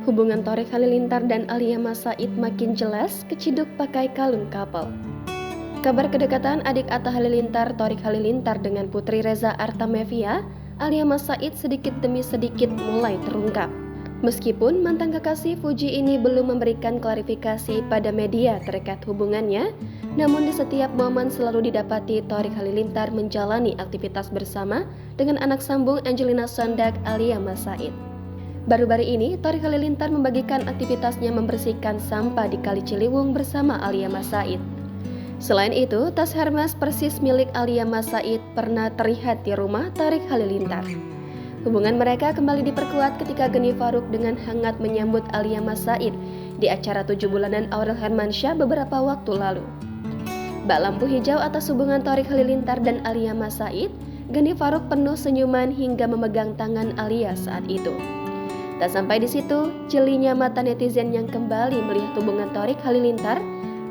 Hubungan Torik Halilintar dan Alia Mas Said makin jelas keciduk pakai kalung couple. Kabar kedekatan adik Atta Halilintar, Torik Halilintar dengan Putri Reza Artamevia, Alia Mas Said sedikit demi sedikit mulai terungkap. Meskipun mantan kekasih Fuji ini belum memberikan klarifikasi pada media terkait hubungannya, namun di setiap momen selalu didapati Torik Halilintar menjalani aktivitas bersama dengan anak sambung Angelina Sondag Alia Mas Said. Baru-baru ini, Torik Halilintar membagikan aktivitasnya membersihkan sampah di Kali Ciliwung bersama Alia Mas Said. Selain itu, tas Hermes persis milik Alia Mas Said pernah terlihat di rumah Torik Halilintar. Hubungan mereka kembali diperkuat ketika Geni Faruk dengan hangat menyambut Alia Mas Said di acara 7 bulanan Aurel Hermansyah beberapa waktu lalu. Bak lampu hijau atas hubungan Torik Halilintar dan Alia Mas Said, Geni Faruk penuh senyuman hingga memegang tangan Alia saat itu. Tak sampai di situ, jelinya mata netizen yang kembali melihat hubungan Torik Halilintar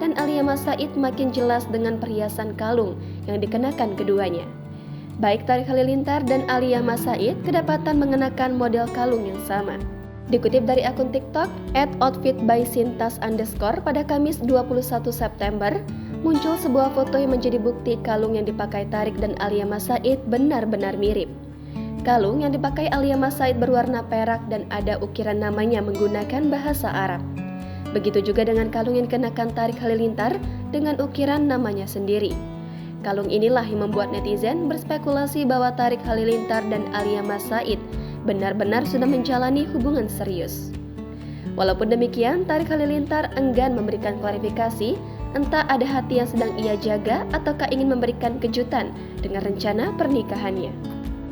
dan Alia Mas Said makin jelas dengan perhiasan kalung yang dikenakan keduanya. Baik Torik Halilintar dan Alia Mas Said kedapatan mengenakan model kalung yang sama. Dikutip dari akun TikTok @outfitbysintas_ pada Kamis 21 September, muncul sebuah foto yang menjadi bukti kalung yang dipakai Torik dan Alia Mas Said benar-benar mirip. Kalung yang dipakai Alia Mas Said berwarna perak dan ada ukiran namanya menggunakan bahasa Arab. Begitu juga dengan kalung yang dikenakan Torik Halilintar dengan ukiran namanya sendiri. Kalung inilah yang membuat netizen berspekulasi bahwa Torik Halilintar dan Alia Mas Said benar-benar sudah menjalani hubungan serius. Walaupun demikian, Torik Halilintar enggan memberikan klarifikasi, entah ada hati yang sedang ia jaga ataukah ingin memberikan kejutan dengan rencana pernikahannya.